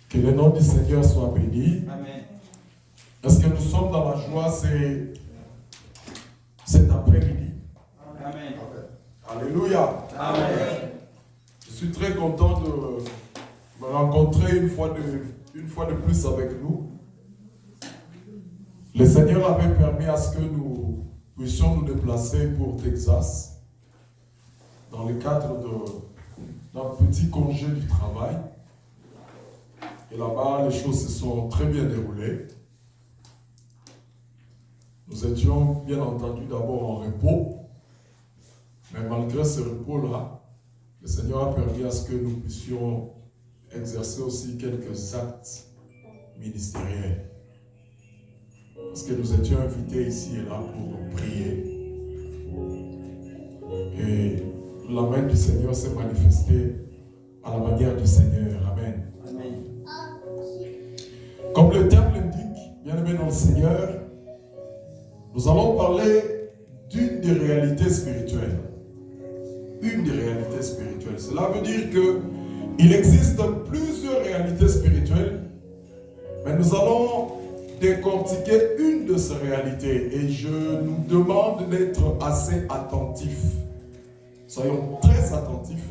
Que le nom du Seigneur soit béni. Amen. Est-ce que nous sommes dans la joie cet après-midi? Amen. Alléluia. Amen. Je suis très content de me rencontrer une fois de plus avec nous. Le Seigneur avait permis à ce que nous puissions nous déplacer pour Texas dans le cadre d'un petit congé du travail. Et là-bas, les choses se sont très bien déroulées. Nous étions bien entendu d'abord en repos, mais malgré ce repos-là, le Seigneur a permis à ce que nous puissions exercer aussi quelques actes ministériels. Parce que nous étions invités ici et là pour prier. Et la main du Seigneur s'est manifestée à la manière du Seigneur. Amen. Amen. Comme le terme l'indique, bien-aimés dans le Seigneur, nous allons parler d'une des réalités spirituelles. Une des réalités spirituelles. Cela veut dire qu'il existe plusieurs réalités spirituelles, mais nous allons décortiquer une de ces réalités et je nous demande d'être assez attentifs. Soyons très attentifs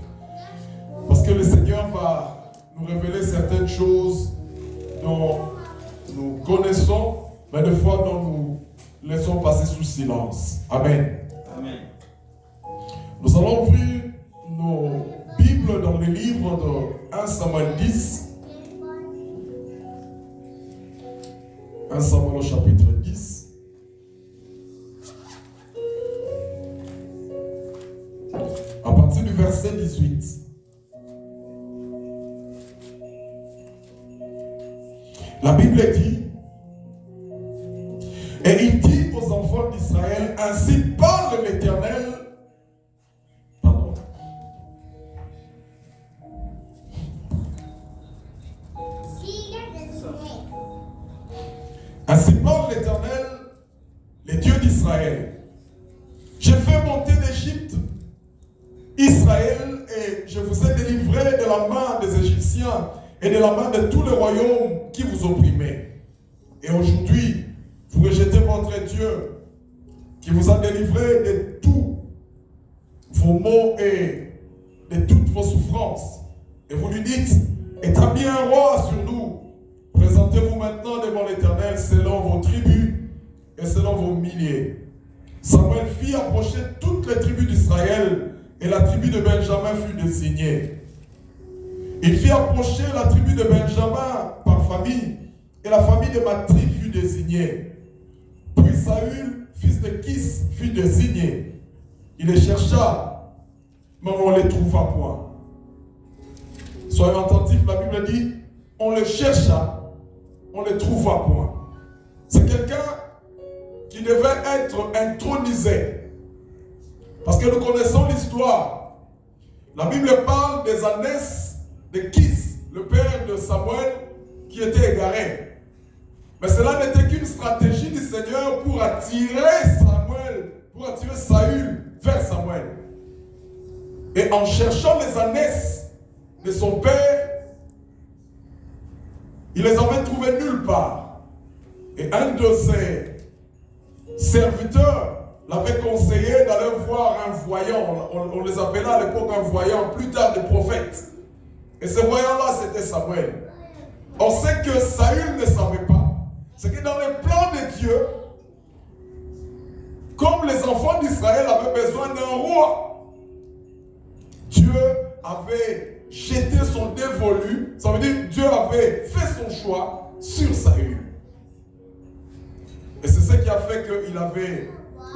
parce que le Seigneur va nous révéler certaines choses dont nous connaissons, mais des fois dont nous laissons passer sous silence. Amen. Amen. Nous allons ouvrir nos Bibles dans le livre de 1 Samuel 10. 1 Samuel au chapitre 10. À partir du verset 18. La Bible dit, et il dit aux enfants d'Israël, ainsi parle l'Éternel. Pardon. Ainsi parle l'Éternel, le Dieu d'Israël. J'ai fait monter d'Égypte Israël et je vous ai délivré de la main des Égyptiens et de la main de tous les royaumes qui vous opprimaient. Et aujourd'hui, vous rejetez votre Dieu qui vous a délivré de tous vos maux et de toutes vos souffrances. Et vous lui dites, établis un roi sur nous. Présentez-vous maintenant devant l'Éternel selon vos tribus et selon vos milliers. Samuel fit approcher toutes les tribus d'Israël et la tribu de Benjamin fut désignée. Il fit approcher la tribu de Benjamin par famille et la famille de Matri fut désignée. Puis Saül, fils de Kis, fut désigné. Il les chercha, mais on ne les trouva point. Soyons attentifs, la Bible dit, on les chercha, on ne les trouva point. C'est quelqu'un qui devait être intronisé. Parce que nous connaissons l'histoire. La Bible parle des années de Kis, le père de Samuel, qui était égaré. Mais cela n'était qu'une stratégie du Seigneur pour attirer Saül vers Samuel. Et en cherchant les années de son père, il les avait trouvées nulle part. Et un de ses serviteurs l'avait conseillé d'aller voir un voyant. On les appelait à l'époque un voyant, plus tard des prophètes. Et ce voyant-là, c'était Samuel. On sait que Saül ne savait pas. C'est que dans les plans de Dieu, comme les enfants d'Israël avaient besoin d'un roi, Dieu avait jeté son dévolu. Ça veut dire que Dieu avait fait son choix sur Saül. Et c'est ce qui a fait qu'il avait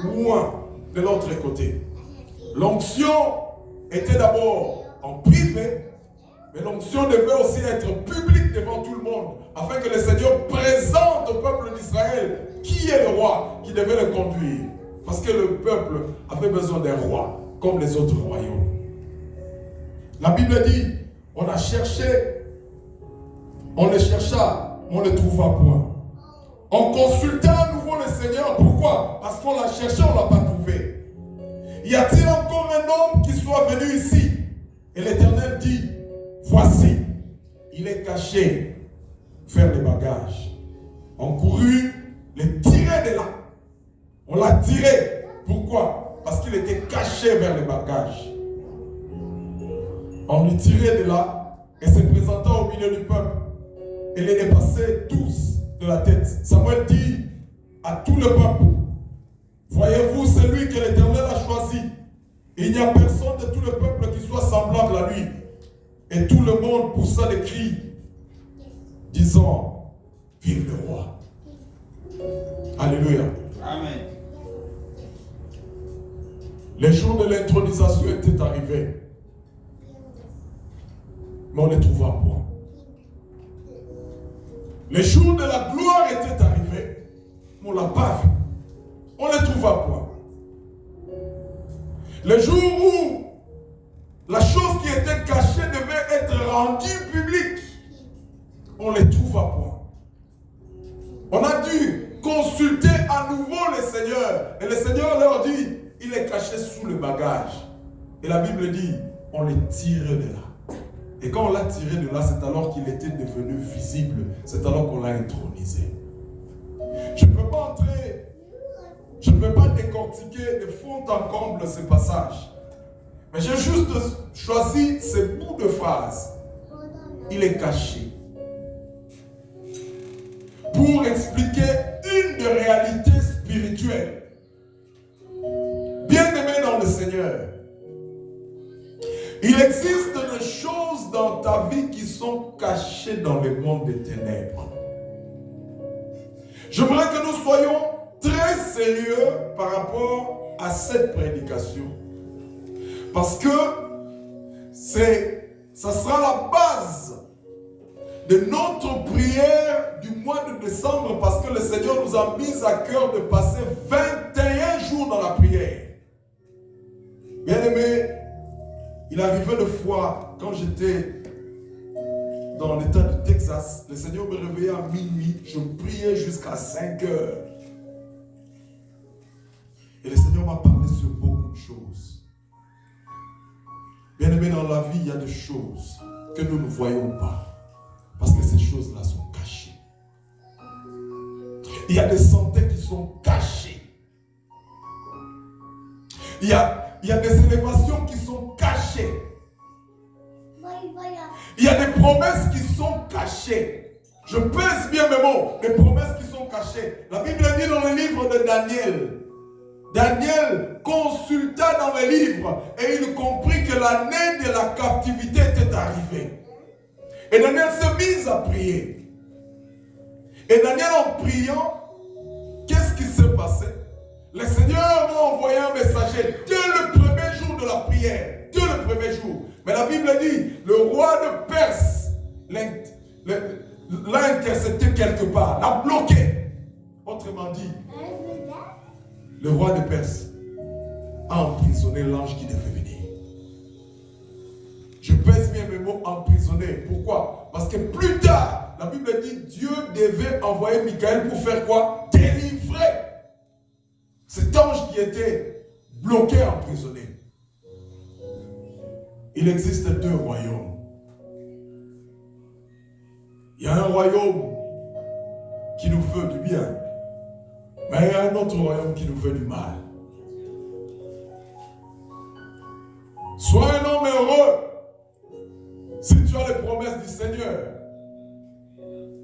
loin de l'autre côté. L'onction était d'abord en privé, mais l'onction devait aussi être publique devant tout le monde, afin que le Seigneur présente au peuple d'Israël qui est le roi qui devait le conduire. Parce que le peuple avait besoin d'un roi, comme les autres royaumes. La Bible dit, on a cherché, on le chercha, on ne le trouva point. On consulta à nouveau le Seigneur. Pourquoi? Parce qu'on l'a cherché, on ne l'a pas trouvé. Y a-t-il encore un homme qui soit venu ici? Et l'Éternel dit, voici, il est caché faire les bagages. On courut les tirer de là. On l'a tiré. Pourquoi? Parce qu'il était caché vers les bagages. On lui tirait de là et se présentant au milieu du peuple. Et les dépassait tous de la tête. Samuel dit à tout le peuple, voyez-vous celui que l'Éternel a choisi. Il n'y a personne de tout le peuple qui soit semblable à lui. Et tout le monde poussa des cris, disant, vive le roi. Alléluia. Amen. Les jours de l'intronisation étaient arrivés. Mais on ne trouva point. Les jours de la gloire étaient arrivés. Mais on ne l'a pas vu. On ne trouva point. Le jour où la chose qui était cachée devait être rendue publique, on ne les trouva point. On a dû consulter à nouveau le Seigneur. Et le Seigneur leur dit, il est caché sous le bagage. Et la Bible dit, on les tire de là. Et quand on l'a tiré de là, c'est alors qu'il était devenu visible. C'est alors qu'on l'a intronisé. Je ne peux pas entrer, je ne peux pas décortiquer de fond en comble ce passage. Mais j'ai juste choisi ces bouts de phrase. Il est caché. Pour expliquer une des réalités spirituelles. Bien-aimé dans le Seigneur, il existe des choses dans ta vie qui sont cachées dans le monde des ténèbres. J'aimerais que nous soyons très sérieux par rapport à cette prédication. Parce que ça sera la base de notre prière du mois de décembre, parce que le Seigneur nous a mis à cœur de passer 21 jours dans la prière. Bien-aimé, il arrivait une fois, quand j'étais dans l'état du Texas, le Seigneur me réveillait à minuit, je priais jusqu'à 5 heures. Et le Seigneur m'a parlé sur beaucoup de choses. Bien-aimé, dans la vie, il y a des choses que nous ne voyons pas. Parce que ces choses-là sont cachées. Il y a des santé qui sont cachées. Il y a des élévations qui sont cachées. Il y a des promesses qui sont cachées. Je pèse bien mes mots. Des promesses qui sont cachées. La Bible dit dans le livre de Daniel. Daniel consulta dans le livre et il comprit que l'année de la captivité était arrivée. Et Daniel s'est mis à prier. Et Daniel, en priant, qu'est-ce qui s'est passé? Le Seigneur a envoyé un messager dès le premier jour de la prière. Dès le premier jour. Mais la Bible dit, le roi de Perse l'a intercepté quelque part, l'a bloqué. Autrement dit, le roi de Perse a emprisonné l'ange qui devait venir. Je pèse bien mes mots, emprisonné. Pourquoi? Parce que plus tard, la Bible dit, Dieu devait envoyer Michael pour faire quoi? Délivrer cet ange qui était bloqué, emprisonné. Il existe deux royaumes. Il y a un royaume qui nous veut du bien, mais il y a un autre royaume qui nous veut du mal. Sois un homme heureux si tu as les promesses du Seigneur.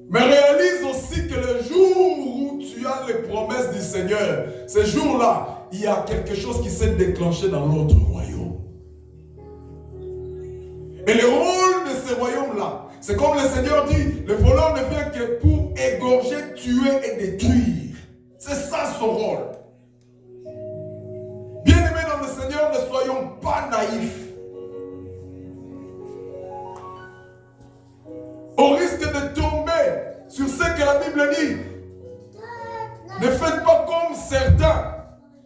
Mais réalise aussi que le jour où tu as les promesses du Seigneur, ce jour-là, il y a quelque chose qui s'est déclenché dans l'autre royaume. Et le rôle de ce royaume-là, c'est comme le Seigneur dit, le voleur ne vient que pour égorger, tuer et détruire. C'est ça son rôle. Bien-aimés dans le Seigneur, ne soyons pas naïfs. Au risque de tomber sur ce que la Bible dit, ne faites pas comme certains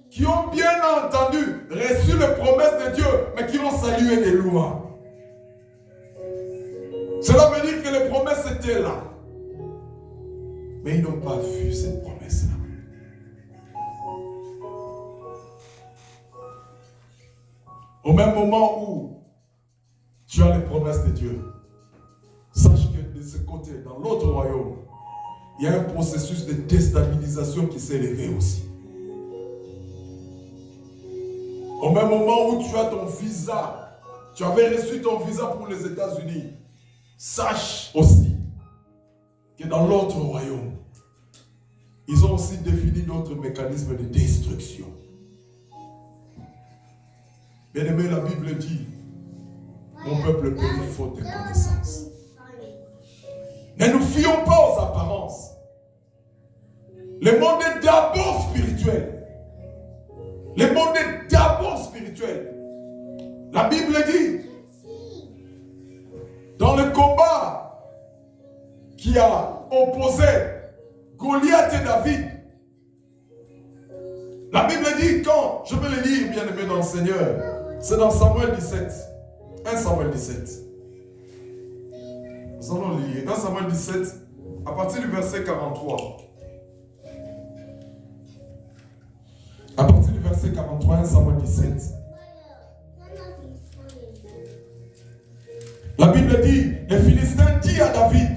qui ont bien entendu, reçu les promesses de Dieu, mais qui l'ont salué de loin. Cela veut dire que les promesses étaient là. Mais ils n'ont pas vu cette promesse-là. Au même moment où tu as les promesses de Dieu, sache que de ce côté, dans l'autre royaume, il y a un processus de déstabilisation qui s'est élevé aussi. Au même moment où tu as ton visa, tu avais reçu ton visa pour les États-Unis, sache aussi que dans l'autre royaume, ils ont aussi défini d'autres mécanismes de destruction. Bien-aimé, la Bible dit, mon peuple périt faute de connaissance. Ne nous fions pas aux apparences. Le monde est d'abord spirituel. Le monde est d'abord spirituel. La Bible dit, dans le combat qui a opposé Goliath et David, la Bible dit, quand, je vais le lire bien aimé dans le Seigneur, c'est dans Samuel 17, 1 Samuel 17. Nous allons lire 1 Samuel 17, à partir du verset 43. À partir du verset 43, 1 Samuel 17. La Bible dit, les Philistins disent à David,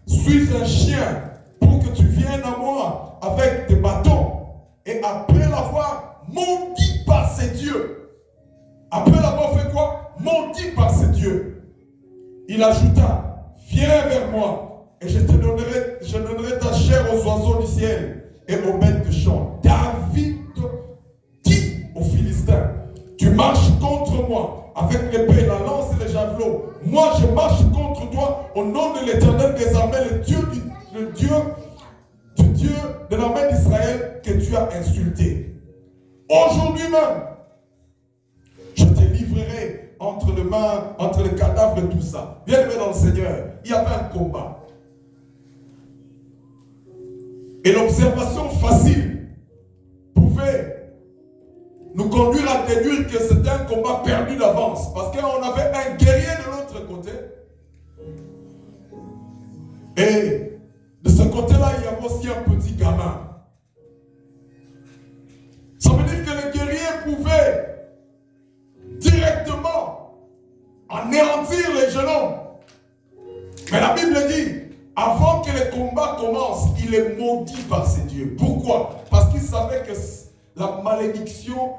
suis un chien pour que tu viennes à moi avec des bâtons. Et après l'avoir maudit par ses dieux, après l'avoir fait quoi? Maudit par ses dieux, il ajouta, viens vers moi et je donnerai ta chair aux oiseaux du ciel et aux bêtes de champ. David dit aux Philistins, tu marches contre moi avec l'épée, la lance et les javelots. Moi je marche contre toi au nom de l'Éternel des armées, le Dieu de l'armée d'Israël que tu as insulté. Aujourd'hui même, je te livrerai entre le cadavre de tout ça. Bien-aimé dans le Seigneur, il y avait un combat. Et l'observation facile pouvait nous conduire à déduire que c'était un combat perdu d'avance. Parce qu'on avait un guerrier de l'autre côté. Et de ce côté-là, il y avait aussi un petit gamin. Ça veut dire que le guerrier pouvait directement anéantir les jeunes hommes. Mais la Bible dit, avant que le combat commence, il est maudit par ses dieux. Pourquoi? Parce qu'il savait que la malédiction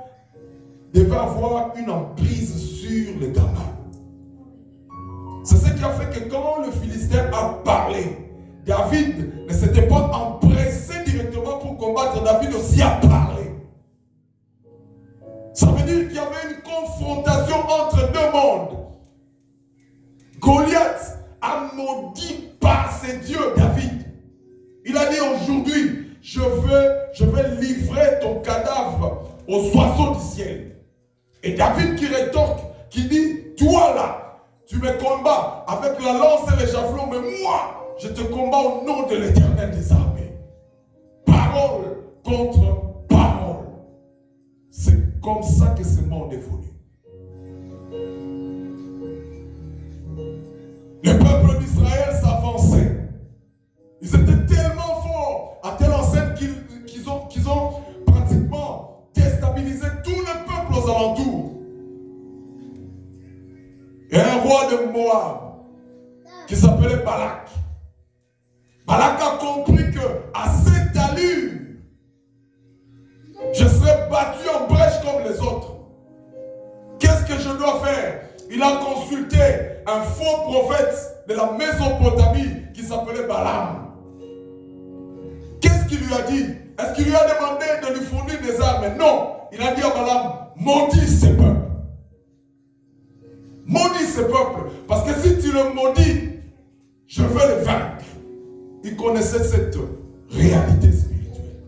devait avoir une emprise sur le gamin. C'est ce qui a fait que quand le Philistin a parlé, David ne s'était pas empressé directement pour combattre. David aussi a parlé. Ça veut dire qu'il y avait une confrontation entre deux mondes. Goliath a maudit par ses dieux David. Il a dit aujourd'hui, je vais livrer ton cadavre aux oiseaux du ciel. Et David qui rétorque, qui dit, toi là, tu me combats avec la lance et les javelots, mais moi, je te combats au nom de l'Éternel des armées. Parole contre parole. C'est comme ça que ce monde évolue. Le peuple d'Israël s'avançait. Ils étaient tellement forts, à telle enseigne qu'ils ont pratiquement déstabilisé tout le peuple aux alentours. Et un roi de Moab qui s'appelait Balak. Balak a compris que à cette allure, je serai battu en brèche comme les autres. Qu'est-ce que je dois faire? Il a consulté un faux prophète de la Mésopotamie qui s'appelait Balaam. Qu'est-ce qu'il lui a dit? Est-ce qu'il lui a demandé de lui fournir des armes? Non. Il a dit à Balaam, maudis ce peuple. Maudis ce peuple. Parce que si tu le maudis, je vais le vaincre. Il connaissait cette réalité spirituelle.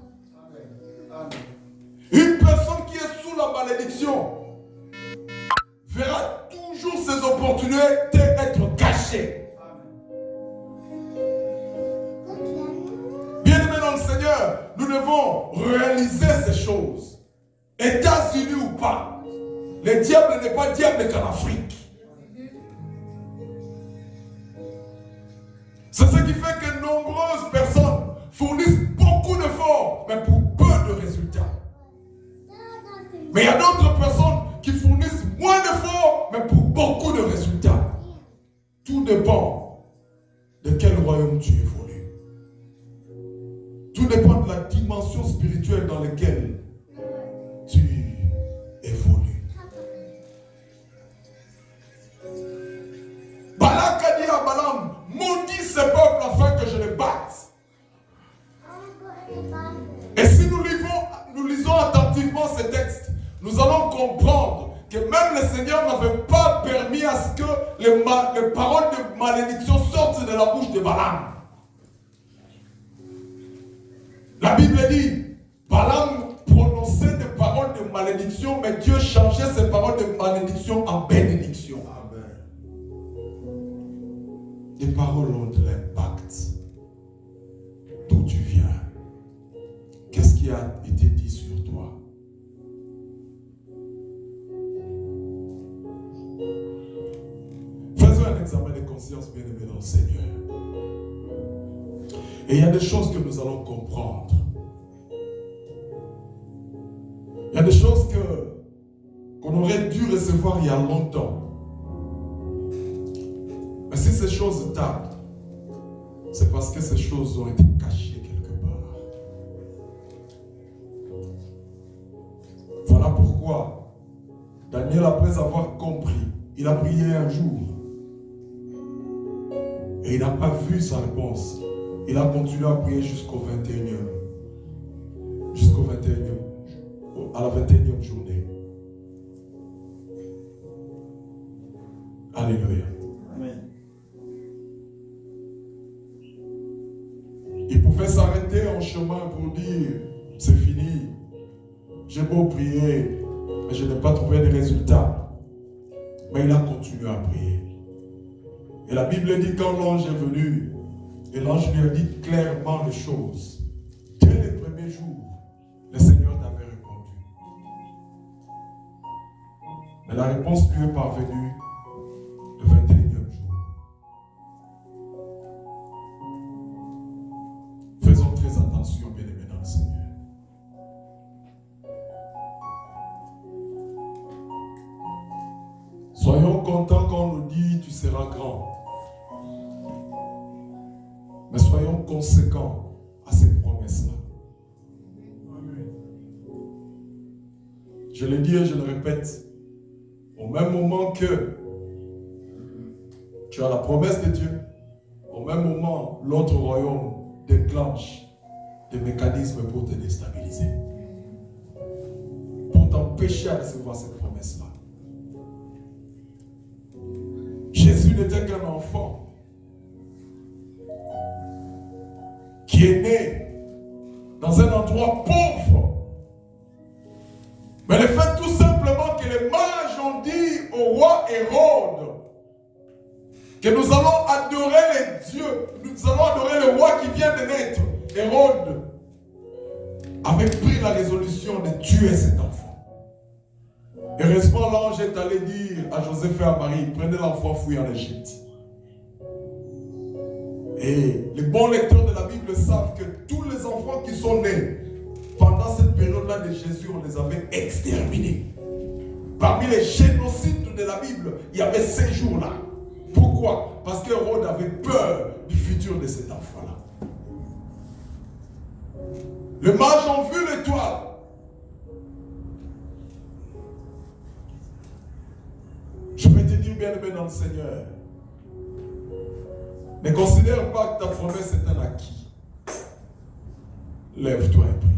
Une personne qui est sous la malédiction verra toujours ses opportunités être cachées. Bien-aimés dans le Seigneur, nous devons réaliser ces choses. États-Unis ou pas, le diable n'est pas diable qu'en Afrique. C'est ce qui fait que nombreuses personnes fournissent beaucoup d'efforts, mais pour peu de résultats. Mais il y a d'autres personnes qui fournissent moins d'efforts, mais pour beaucoup de résultats. Tout dépend de quel royaume tu évolues. Tout dépend de la dimension spirituelle dans laquelle tu évolues. Balak a dit à Balaam, maudis ce peuple afin que je les batte. Et si nous lisons attentivement ces textes, nous allons comprendre que même le Seigneur n'avait pas permis à ce que les paroles de malédiction sortent de la bouche de Balaam. La Bible dit, Balaam prononçait des paroles de malédiction, mais Dieu changeait ces paroles de malédiction en bénédiction. Amen. Les paroles ont de l'impact. D'où tu viens? Qu'est-ce qui a été dit sur toi? Faisons un examen de conscience, bien-aimé dans le Seigneur. Et il y a des choses que nous allons comprendre. Il y a des choses qu'on aurait dû recevoir il y a longtemps. Mais si ces choses tardent, c'est parce que ces choses ont été cachées quelque part. Voilà pourquoi Daniel, après avoir compris, il a prié un jour. Et il n'a pas vu sa réponse. Il a continué à prier jusqu'au 21e. À la 21e journée. Alléluia. Amen. Il pouvait s'arrêter en chemin pour dire, c'est fini. J'ai beau prier, mais je n'ai pas trouvé de résultats. Mais il a continué à prier. Et la Bible dit quand l'ange est venu, et l'ange lui a dit clairement les choses. Dès les premiers jours, le Seigneur t'avait répondu. Mais la réponse lui est parvenue le 21e jour. Faisons très attention, bien-aimés dans le Seigneur. Soyons contents quand on nous dit tu seras grand. Mais soyons conséquents à cette promesse-là. Je le dis et je le répète, au même moment que tu as la promesse de Dieu, au même moment, l'autre royaume déclenche des mécanismes pour te déstabiliser, pour t'empêcher à recevoir cette promesse-là. Jésus n'était qu'un enfant qui est né dans un endroit pauvre. Mais le fait tout simplement que les mages ont dit au roi Hérode que nous allons adorer les dieux, nous allons adorer le roi qui vient de naître, Hérode avait pris la résolution de tuer cet enfant. Heureusement, l'ange est allé dire à Joseph et à Marie, prenez l'enfant, fouillez en Égypte. Et les bons lecteurs de la Bible savent que tous les enfants qui sont nés pendant cette période-là de Jésus, on les avait exterminés. Parmi les génocides de la Bible, il y avait ces jours-là. Pourquoi? Parce que Hérode avait peur du futur de cet enfant-là. Les mages ont vu l'étoile. Je vais te dire, bien-aimé dans le Seigneur, ne considère pas que ta promesse est un acquis. Lève-toi et prie.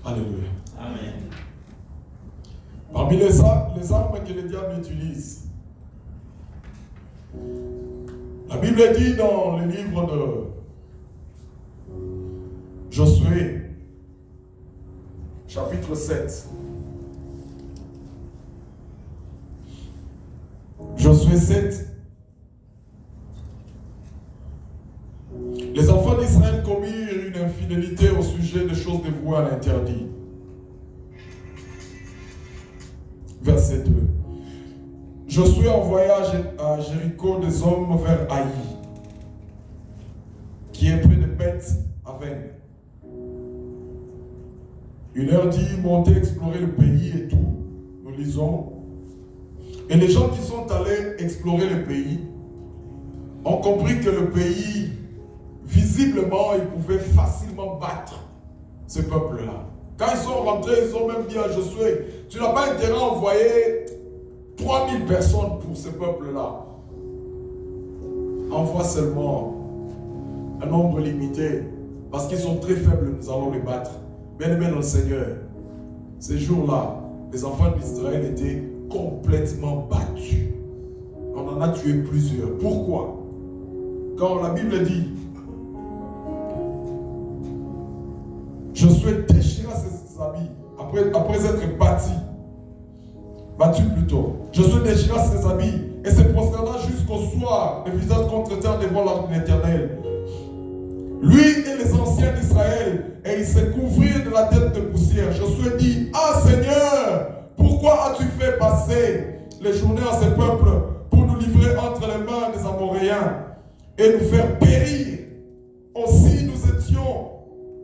Alléluia. Amen. Parmi les armes que le diable utilise, la Bible dit dans le livre de Josué, chapitre 7, Josué 7, les enfants d'Israël commirent une infidélité au sujet des choses dévouées à l'interdit. Verset 2. Josué envoya à Jéricho des hommes vers Haï, qui est près de Beth-Aven. Il leur dit, montez explorer le pays et tout. Nous lisons. Et les gens qui sont allés explorer le pays ont compris que le pays, visiblement, ils pouvaient facilement battre ce peuple-là. Quand ils sont rentrés, ils ont même dit à Josué, tu n'as pas intérêt à envoyer 3000 personnes pour ce peuple-là. Envoie seulement un nombre limité, parce qu'ils sont très faibles, nous allons les battre. Bien-aimés dans le Seigneur, ces jours-là, les enfants d'Israël étaient complètement battus. On en a tué plusieurs. Pourquoi? Quand la Bible dit, Josué déchira ses habits après être battu plutôt. Josué déchira ses habits et se prosterna jusqu'au soir, le visage contre terre devant l'Éternel. Lui et les anciens d'Israël, et ils se couvrirent de la tête de poussière. Josué dit, ah Seigneur, pourquoi as-tu fait passer les journées à ce peuple pour nous livrer entre les mains des Amoréens et nous faire périr? Aussi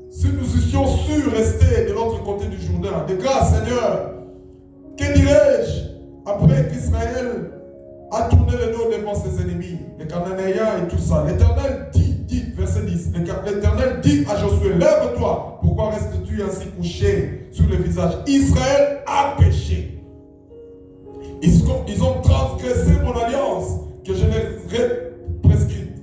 si nous étions sûrs rester de l'autre côté du Jourdain. De grâce, Seigneur, que dirais-je après qu'Israël a tourné le dos devant ses ennemis, les Cananéens et tout ça? L'Éternel dit, verset 10, l'Éternel dit à Josué, lève-toi, pourquoi restes-tu ainsi couché sur le visage? Israël a péché. Ils ont transgressé mon alliance que je leur ai prescrite.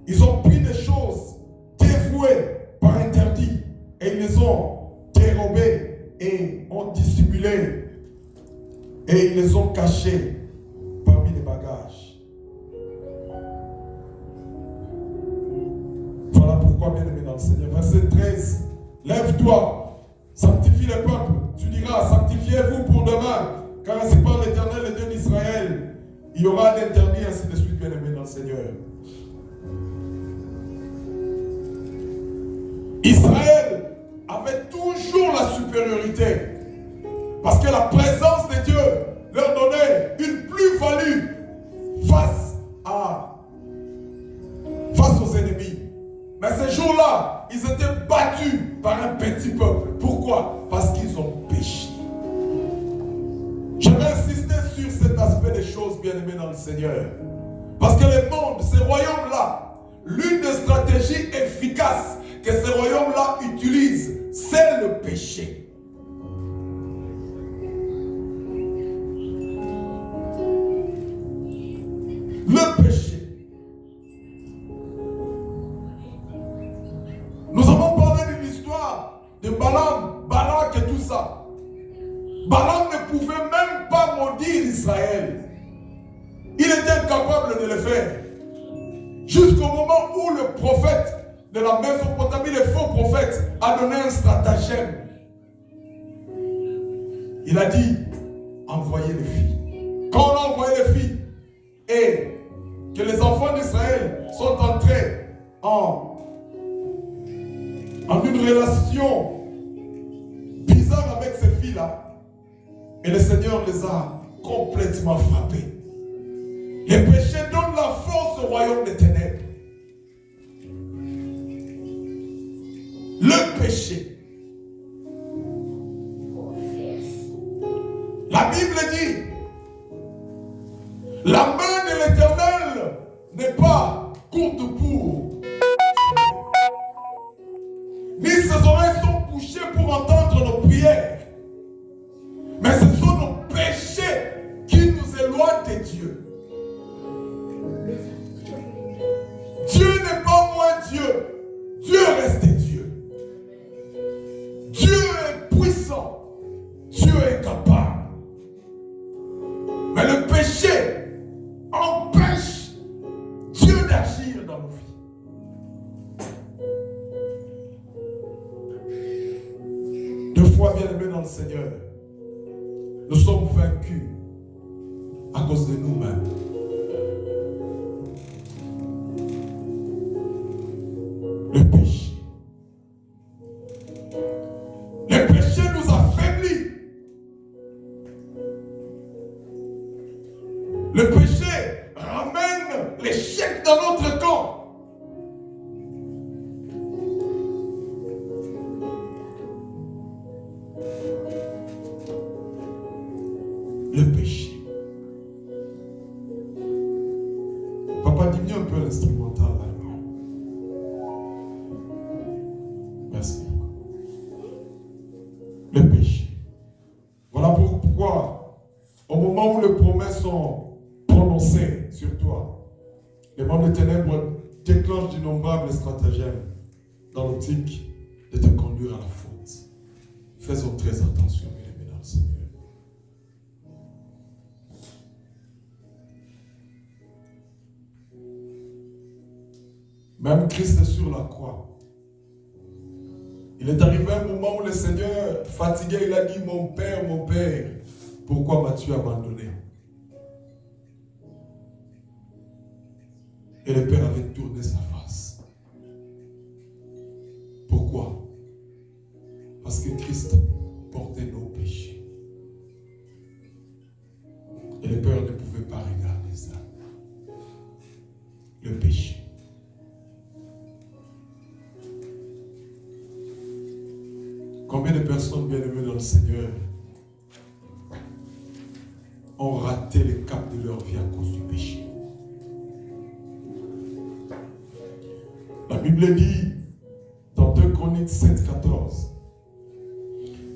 Ils ont pris des choses dévouées par interdit et ils les ont dérobées et ont dissimulé et ils les ont cachées parmi les bagages. Voilà pourquoi, bien-aimé dans le Seigneur. Verset 13. Lève-toi, sanctifie le peuple. Tu diras, sanctifiez-vous pour demain, car ainsi parle l'Éternel, le Dieu d'Israël. Il y aura un interdit, ainsi de suite, bien-aimé dans le Seigneur. Israël avait toujours la supériorité, parce que la présence de Dieu leur donnait une plus-value face aux ennemis. Mais ces jours-là, ils étaient battus par un petit peuple. Pourquoi? Parce qu'ils ont péché. Je vais insister sur cet aspect des choses, bien-aimés dans le Seigneur. Parce que le monde, ces royaumes-là, l'une des stratégies efficaces que ces royaumes-là utilisent, c'est le péché. Le péché. Nous avons parlé d'une histoire de Balaam, Balak et tout ça. Balaam ne pouvait même pas maudire Israël. Il était incapable de le faire. Jusqu'au moment où le prophète de la Mésopotamie, le faux prophète, a donné un stratagème. Il a dit, envoyez les filles. Quand on a envoyé les filles et que les enfants d'Israël sont entrés en une relation bizarre avec ces filles-là, et le Seigneur les a complètement frappés. Les péchés donnent la force au royaume des ténèbres. Le péché. La Bible dit, la main de l'Éternel n'est pas courte pour, ni ses oreilles sont bouchées pour entendre nos prières. Mais ce sont nos péchés qui nous éloignent de Dieu. Dieu n'est pas moins Dieu. Dieu reste Dieu. Dieu est puissant. Dieu est capable. Mais le péché empêche Dieu d'agir dans nos vies. Deux fois, bien-aimés dans le Seigneur, nous sommes vaincus à cause de nous-mêmes. Le péché. Le péché nous affaiblit. Le péché ramène l'échec dans notre camp. Le péché. Papa, diminue un peu l'instrumental là. Merci. Le péché. Voilà pourquoi, au moment où les promesses sont prononcées sur toi, les membres des ténèbres déclenchent d'innombrables stratagèmes dans l'optique de te conduire à la faute. Faisons très attention, bien-aimés dans le Seigneur. Même Christ sur la croix. Il est arrivé un moment où le Seigneur, fatigué, il a dit, mon Père, pourquoi m'as-tu abandonné? Et le Père avait tourné sa face. Pourquoi? Parce que Christ portait nos péchés. Et le Père ne pouvait pas regarder ça. Le péché. Combien de personnes bien-aimées dans le Seigneur ont raté le cap de leur vie à cause du péché? La Bible dit dans 2 Chroniques 7,14,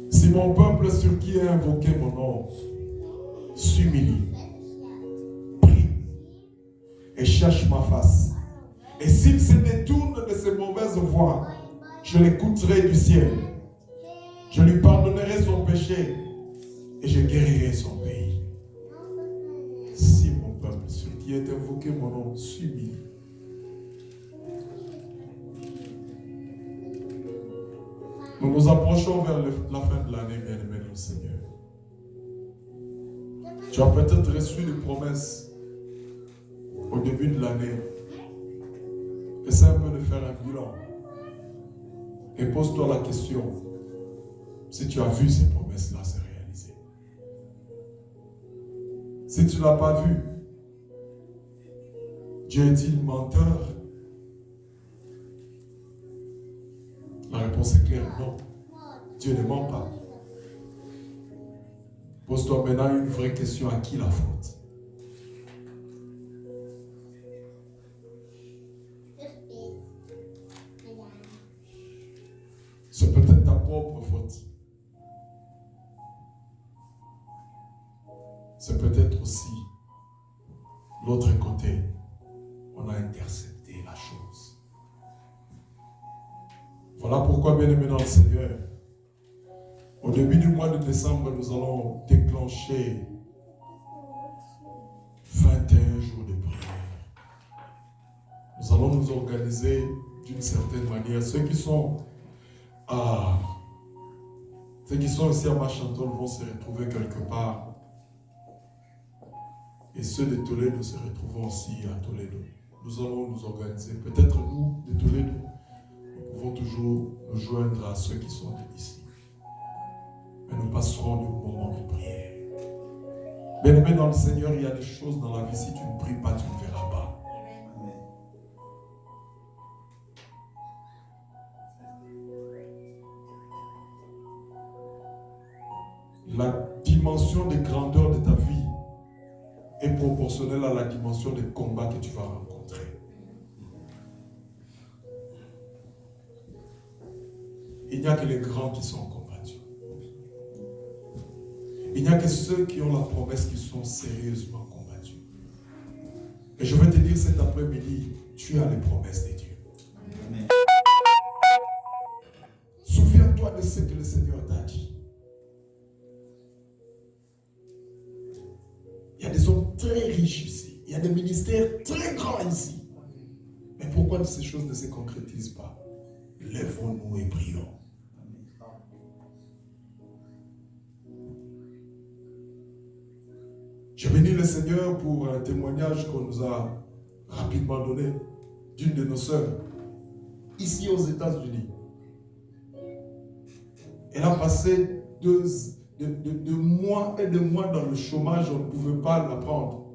si mon peuple sur qui est invoqué mon nom s'humilie, prie et cherche ma face, et s'il se détourne de ses mauvaises voies, je l'écouterai du ciel. Je lui pardonnerai son péché et je guérirai son pays. Si mon peuple, sur qui est invoqué mon nom, s'humilie. Nous nous approchons vers la fin de l'année, bien-aimé dans le Seigneur. Tu as peut-être reçu des promesses au début de l'année. Essaie un peu de faire un bilan. Et pose-toi la question. Si tu as vu ces promesses-là se réaliser. Si tu ne l'as pas vu, Dieu est-il menteur? La réponse est claire, non. Dieu ne ment pas. Pose-toi maintenant une vraie question, à qui la faute? C'est peut-être ta propre faute. C'est peut-être aussi l'autre côté. On a intercepté la chose. Voilà pourquoi, bien-aimés dans le Seigneur, au début du mois de décembre, nous allons déclencher 21 jours de prière. Nous allons nous organiser d'une certaine manière. Ceux qui sont ici à Machanton vont se retrouver quelque part. Et ceux de Toledo se retrouvent aussi à Toledo. Nous allons nous organiser. Peut-être nous, de Toledo, nous pouvons toujours nous joindre à ceux qui sont d'ici. Mais nous passerons des moments de prière. Bien-aimé dans le Seigneur, il y a des choses dans la vie. Si tu ne pries pas, tu ne verras pas. La dimension de grandeur de ta vie est proportionnelle à la dimension de combat que tu vas rencontrer. Il n'y a que les grands qui sont combattus. Il n'y a que ceux qui ont la promesse qui sont sérieusement combattus. Et je vais te dire cet après-midi, tu as les promesses de Dieu. Amen. Souviens-toi de ce que le Seigneur t'a dit. Il y a des hommes très riches ici. Il y a des ministères très grands ici. Mais pourquoi ces choses ne se concrétisent pas? Lèvons-nous et prions. Je bénis le Seigneur pour un témoignage qu'on nous a rapidement donné d'une de nos sœurs, ici aux États-Unis. Elle a passé de mois et de mois dans le chômage, on ne pouvait pas la prendre.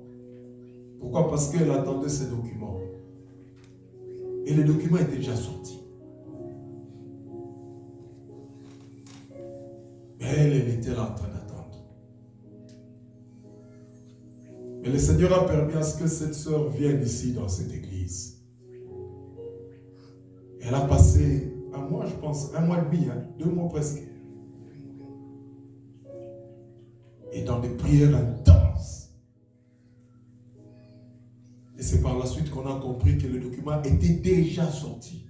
Pourquoi? Parce qu'elle attendait ses documents. Et les documents étaient déjà sortis. Mais elle était là en train d'attendre. Mais le Seigneur a permis à ce que cette sœur vienne ici dans cette église. Elle a passé un mois, je pense, 1 mois et demi, 2 mois presque. Et dans des prières intenses. Et c'est par la suite qu'on a compris que le document était déjà sorti.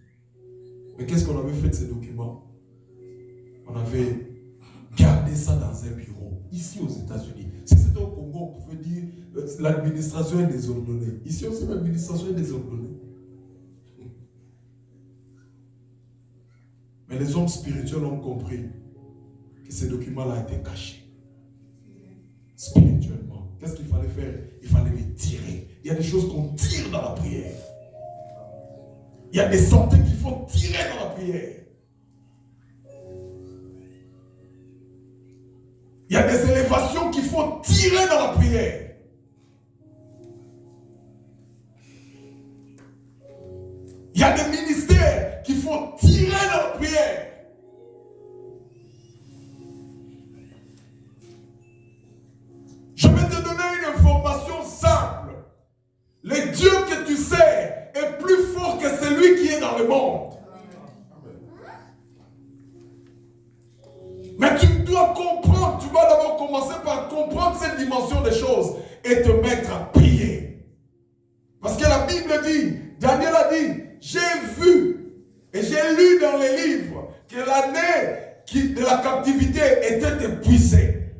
Mais qu'est-ce qu'on avait fait de ces documents? On avait gardé ça dans un bureau, ici aux États-Unis. Si c'était au Congo, on pouvait dire l'administration est désordonnée. Ici aussi, l'administration est désordonnée. Mais les hommes spirituels ont compris que ces documents-là étaient cachés. Spirituellement. Qu'est-ce qu'il fallait faire? Il fallait les tirer. Il y a des choses qu'on tire dans la prière. Il y a des santé qu'il faut tirer dans la prière. Il y a des élévations qu'il faut tirer dans la prière. Il y a des ministères qu'il faut tirer dans la prière. Je vais te donner une information simple. Le Dieu que tu sais est plus fort que celui qui est dans le monde. Mais tu dois comprendre, tu vas d'abord commencer par comprendre cette dimension des choses et te mettre à prier. Parce que la Bible dit, Daniel a dit, j'ai vu et j'ai lu dans les livres que l'année de la captivité était épuisée.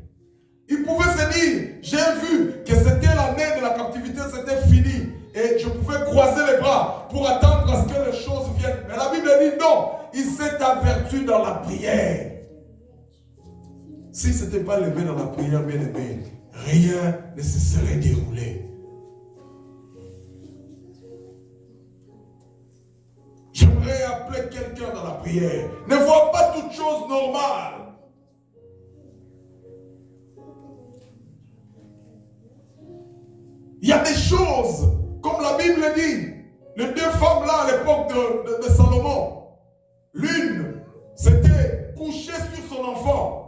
Il pouvait se dire, j'ai vu que c'était l'année de la captivité, c'était fini. Et je pouvais croiser les bras pour attendre à ce que les choses viennent. Mais la Bible dit non, il s'est averti dans la prière. Si ce n'était pas levé dans la prière, bien aimé, rien ne se serait déroulé. J'aimerais appeler quelqu'un dans la prière. Ne vois pas toute chose normale. Il y a des choses, comme la Bible dit, les 2 femmes là à l'époque de Salomon, l'une s'était couchée sur son enfant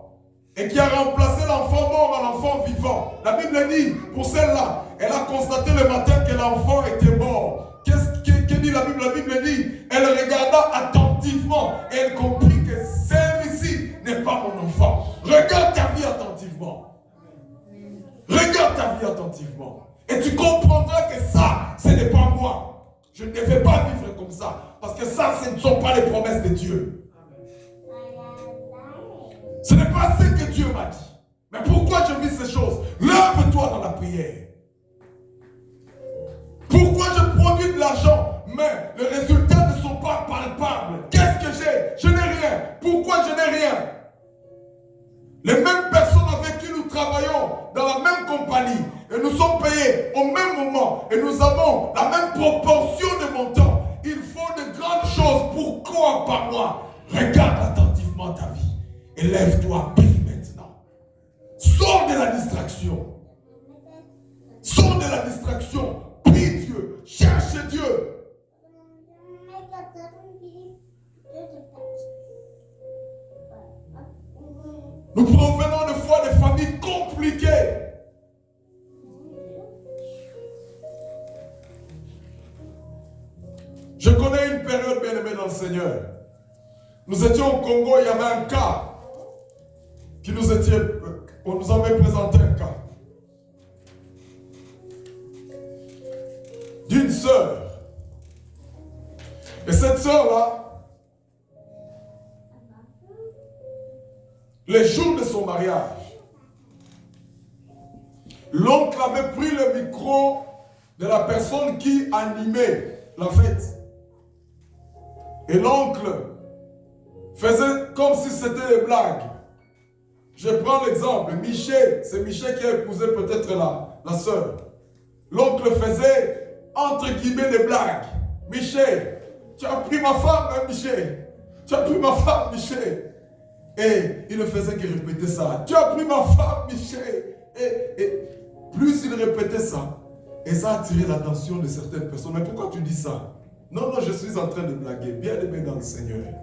et qui a remplacé l'enfant mort en enfant vivant. La Bible dit, pour celle-là, elle a constaté le matin que l'enfant était mort. Que dit la Bible? La Bible dit, elle regarda attentivement et elle comprit que celle-ci n'est pas mon enfant. Regarde ta vie attentivement. Regarde ta vie attentivement. Et tu comprendras que ça, ce n'est pas moi. Je ne devais pas vivre comme ça. Parce que ça, ce ne sont pas les promesses de Dieu. Ce n'est pas ce que Dieu m'a dit. Mais pourquoi je vis ces choses? Lève-toi dans la prière. Pourquoi je produis de l'argent, mais les résultats ne sont pas palpables? Qu'est-ce que j'ai? Je n'ai rien. Pourquoi je n'ai rien? Les mêmes personnes avec qui nous travaillons dans la même compagnie et nous sommes payés au même moment et nous avons la même proportion de montants. Il faut de grandes choses. Pourquoi pas moi? Regarde attentivement ta vie et lève-toi, prie maintenant. Sors de la distraction. Sors de la distraction. Prie Dieu. Cherche Dieu. Nous provenons de fois de familles compliquées. Je connais une période bien aimée dans le Seigneur. Nous étions au Congo, il y avait un cas on nous avait présenté un cas d'une sœur. Et cette sœur-là, le jour de son mariage, l'oncle avait pris le micro de la personne qui animait la fête. Et l'oncle faisait comme si c'était des blagues. Je prends l'exemple, Michel, c'est Michel qui a épousé peut-être la sœur. L'oncle faisait entre guillemets des blagues. Michel, tu as pris ma femme, hein, Michel. Tu as pris ma femme, Michel. Et il ne faisait que répéter ça. Tu as pris ma femme, Michel. Et plus il répétait ça, et ça a attiré l'attention de certaines personnes. Mais pourquoi tu dis ça? Non, je suis en train de blaguer. Bien aimé dans le Seigneur.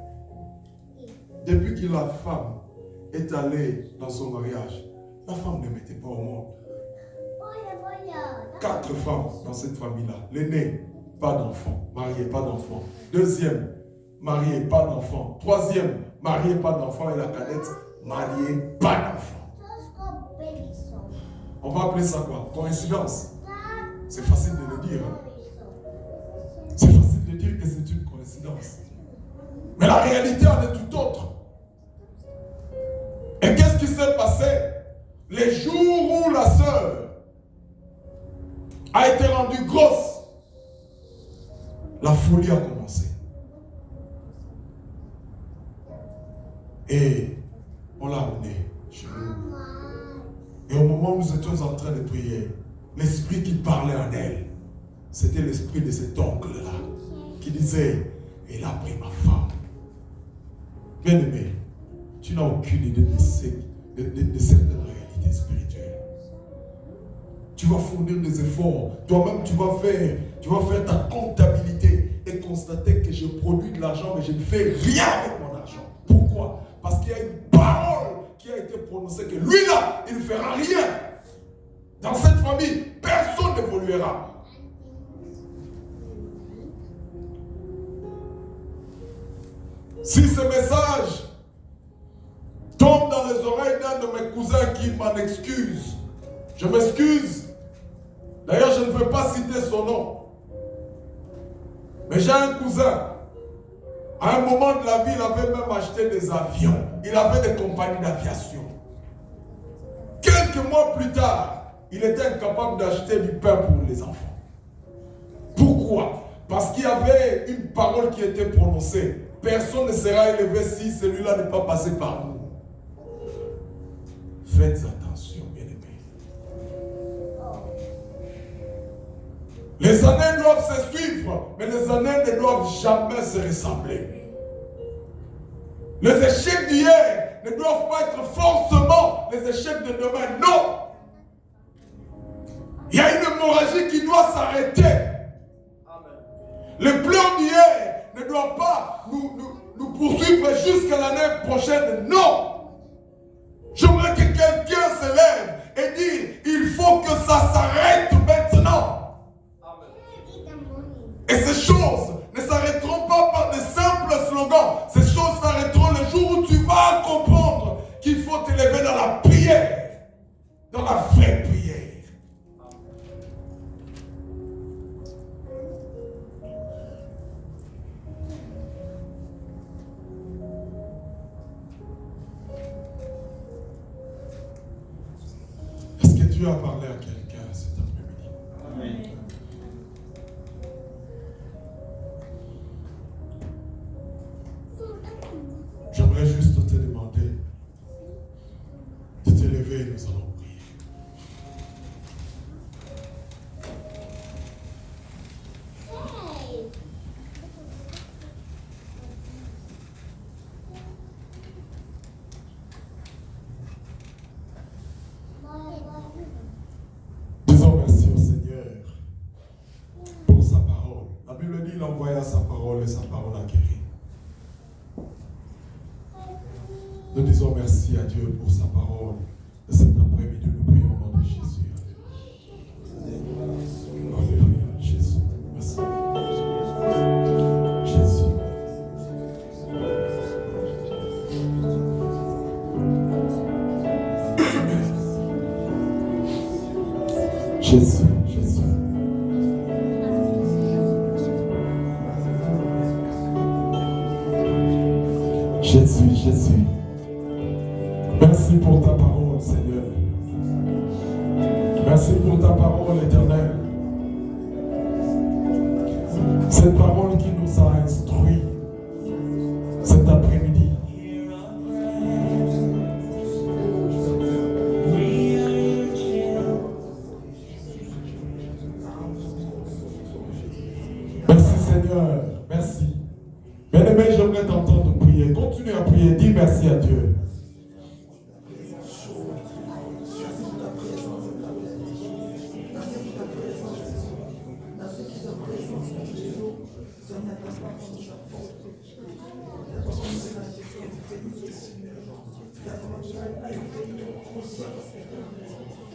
Depuis que la femme est allée dans son mariage, la femme ne mettait pas au monde. 4 femmes dans cette famille-là. L'aînée, pas d'enfant. Mariée, pas d'enfant. Deuxième, mariée, pas d'enfant. Troisième, mariée, pas d'enfant. Et la cadette, mariée, pas d'enfant. On va appeler ça quoi? Coïncidence. C'est facile de le dire. Hein? C'est facile de dire que c'est une coïncidence. Mais la réalité en est tout autre. Et qu'est-ce qui s'est passé? Les jours où la sœur a été rendue grosse, la folie a commencé. Et on l'a amenée chez nous. Et au moment où nous étions en train de prier, l'esprit qui parlait en elle, c'était l'esprit de cet oncle-là, qui disait, il a pris ma femme. Bien-aimé, tu n'as aucune idée de certaines réalités spirituelles. Tu vas fournir des efforts. Toi-même, tu vas faire ta comptabilité et constater que je produis de l'argent, mais je ne fais rien avec mon argent. Pourquoi? Parce qu'il y a une parole qui a été prononcée que lui-là, il ne fera rien. Dans cette famille, personne n'évoluera. Si ce message tombe dans les oreilles d'un de mes cousins qui m'en excuse, je m'excuse. D'ailleurs, je ne veux pas citer son nom. Mais j'ai un cousin. À un moment de la vie, il avait même acheté des avions. Il avait des compagnies d'aviation. Quelques mois plus tard, il était incapable d'acheter du pain pour les enfants. Pourquoi? Parce qu'il y avait une parole qui était prononcée. Personne ne sera élevé si celui-là n'est pas passé par nous. Faites attention, bien-aimés. Les années doivent se suivre, mais les années ne doivent jamais se ressembler. Les échecs d'hier ne doivent pas être forcément les échecs de demain. Non! Il y a une hémorragie qui doit s'arrêter. Le plan d'hier ne doit pas nous poursuivre jusqu'à l'année prochaine. Non! J'aimerais que quelqu'un se lève et dise, il faut que ça s'arrête maintenant. Amen. Et ces choses ne s'arrêteront pas par de simples slogans. Ces choses s'arrêteront le jour où tu vas comprendre qu'il faut t'élever dans la prière. Dans la vraie prière. Dieu a parlé à quelqu'un cet après-midi. Amen. J'aimerais juste te demander de t'élever et nous allons prier. Disons merci au Seigneur pour sa parole. La Bible dit qu'il envoya sa parole et sa parole a guéri. Nous disons merci à Dieu pour sa parole. Et cet après-midi, nous prions au nom de Jésus. Alléluia. Jésus. Merci. Jésus. Jésus, Jésus. Jésus, Jésus. Merci pour ta parole, Seigneur. Merci pour ta parole éternelle. Cette parole qui nous a instruits cet après-midi. Merci Seigneur, merci. Bien-aimé, j'aimerais t'entendre prier. Continue à prier, dis merci à Dieu.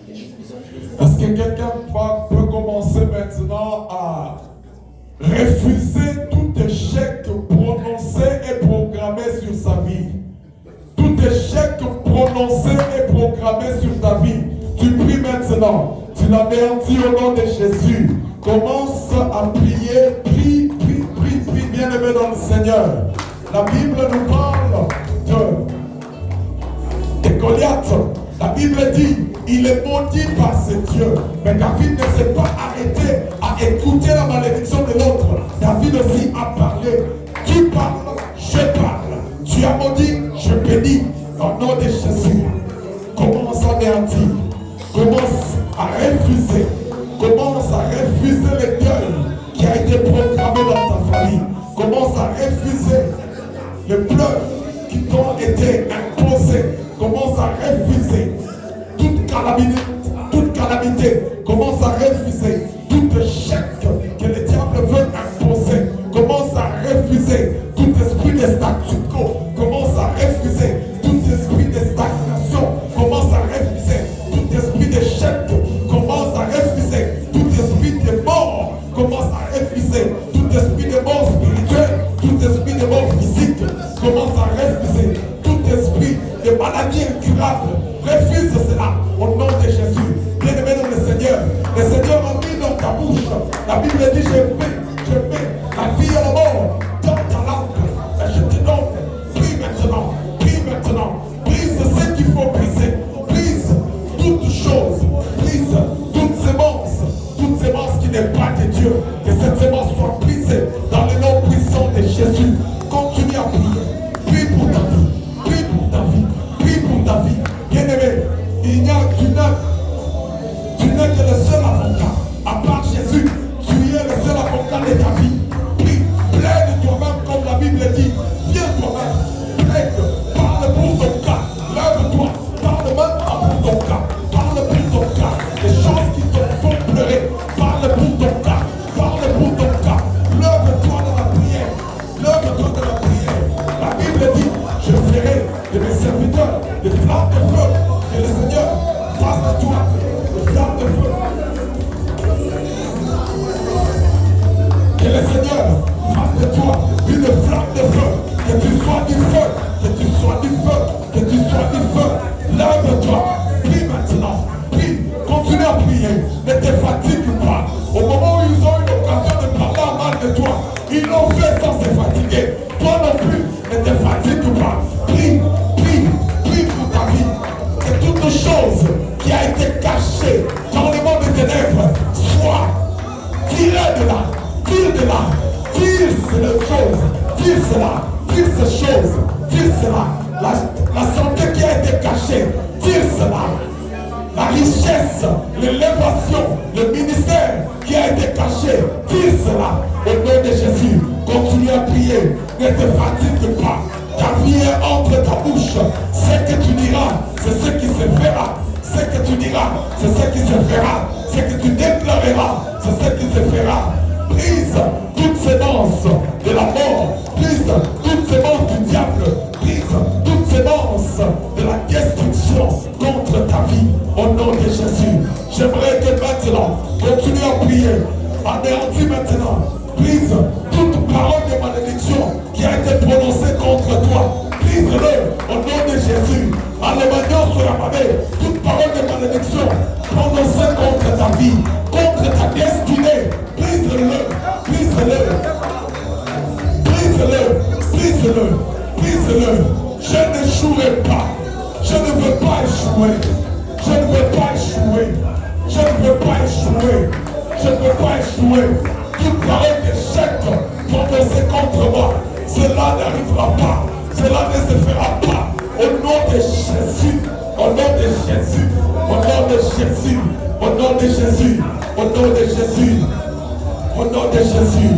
Est-ce que quelqu'un peut commencer maintenant à refuser tout échec prononcé et programmé sur sa vie? Tout échec prononcé et programmé sur ta vie, tu pries maintenant. Tu l'anéantis au nom de Jésus. Commence à prier. Prie, bien-aimé dans le Seigneur. La Bible nous parle de Goliath. La Bible dit, il est maudit par ses dieux. Mais David ne s'est pas arrêté à écouter la malédiction de l'autre. David aussi a parlé. Tu parles, je parle. Tu as maudit, je bénis. Au nom de Jésus, commence à anéantir. Commence à refuser. Commence à refuser le deuil qui a été programmé dans ta famille. Commence à refuser les pleurs qui t'ont été imposés. Commence à refuser toute calamité. Commence à refuser tout échec que le diable veut imposer. Commence à refuser tout esprit de statu quo. Commence à refuser tout esprit de stagnation. Commence à refuser tout esprit d'échec. Commence à refuser tout esprit de mort. Commence à refuser tout esprit de mort spirituelle, tout esprit de mort physique. Commence à refuser tout esprit de maladie incurable. Refuse cela au nom de Jésus. Bien-aimé dans le Seigneur a mis dans ta bouche. La Bible dit, je mets la vie et la mort dans ta langue. Et je te donne, prie maintenant, brise ce qu'il faut briser, brise toutes choses, brise toute sémence qui n'est pas de Dieu, que cette sémence soit brisée dans le nom puissant de Jésus. Continue à prier, prie pour ta vie, bien-aimé. Tu n'es que le seul avocat, à part Jésus, tu es le seul avocat de ta vie. Prie, plaide toi-même comme la Bible dit, viens toi-même, plaide, parle pour ton cas, lève-toi, parle maintenant pour ton cas, parle pour ton cas, les choses qui te font pleurer, parle pour ton cas, lève-toi dans la prière, la Bible dit, je ferai de mes serviteurs des flammes de feu, que le Seigneur fasse de toi des flammes de feu. Que le Seigneur fasse de toi une flamme de feu. Que tu sois du feu. Lève-toi. Prie maintenant. Prie. Continue à prier. Ne te fatigue pas. Au moment où ils ont eu l'occasion de parler en mal de toi, ils l'ont fait sans se fatiguer. Toi non plus, ne te fatigue pas. Prie pour ta vie. Que toute chose qui a été cachée dans le monde des ténèbres soit tirée de là. Tire cela. La santé qui a été cachée, tire cela. La richesse, l'élévation, le ministère qui a été caché, tire cela. Au nom de Jésus, continue à prier. Ne te fatigue pas. Ta vie est entre ta bouche. Ce que tu diras, c'est ce qui se fera. Ce que tu diras, c'est ce qui se fera. Ce que tu déclareras, c'est ce qui se fera. Brise toute sémence de la mort, brise toute sémence du diable, brise toute sémence de la destruction contre ta vie, au nom de Jésus. J'aimerais que maintenant, continue à prier, anéantis maintenant, brise toute parole de malédiction qui a été prononcée contre toi, brise-le au nom de Jésus. Alléluia sur la mamée, toute parole de malédiction prononcée contre ta vie, contre ta destinée, brise-le. Je n'échouerai pas. Je ne veux pas échouer. Toute parole d'échec prononcée contre moi, cela n'arrivera pas. Cela ne se fera pas. Au nom de Jésus.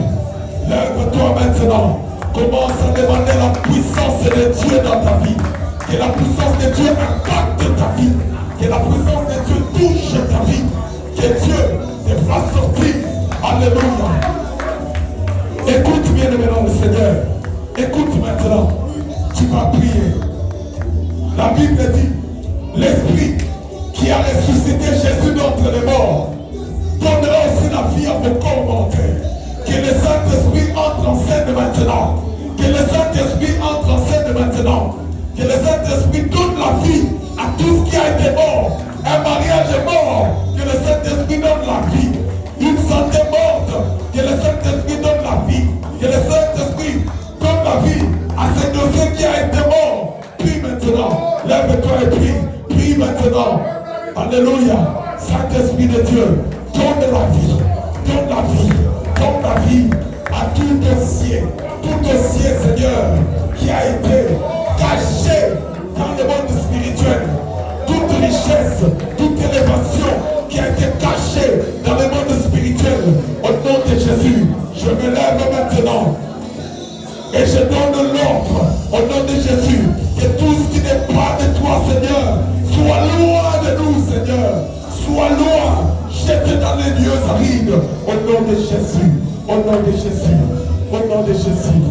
Lève-toi maintenant. Commence à demander la puissance de Dieu dans ta vie. Que la puissance de Dieu impacte ta vie. Que la puissance de Dieu touche ta vie. Que Dieu te fasse sortir. Alléluia. Écoute bien maintenant le Seigneur. Écoute maintenant. Tu vas prier. La Bible dit, l'esprit qui qui a ressuscité Jésus d'entre les morts, donnera aussi la vie à vos corps mortels. Que le Saint-Esprit entre en scène maintenant. Que le Saint-Esprit entre en scène maintenant. Que le Saint-Esprit donne la vie à tout ce qui a été mort. Un mariage est mort. Que le Saint-Esprit donne la vie. Une santé morte. Que le Saint-Esprit donne la vie. Que le Saint-Esprit donne la vie à ce dossier qui a été mort. Prie maintenant. Lève-toi et prie. Prie maintenant. Alléluia. Saint-Esprit de Dieu, donne la vie. Donne la vie. Donne la vie à tout dossier, Seigneur, qui a été caché dans le monde spirituel. Toute richesse, toute élévation qui a été cachée dans le monde spirituel. Au nom de Jésus, je me lève maintenant et je donne l'ordre au nom de Jésus que tout ce qui n'est pas de toi, Seigneur, soit loin de nous, Seigneur. Soit loin, jeté dans les lieux arides. Au nom de Jésus. Au nom de Jésus. Au nom de Jésus.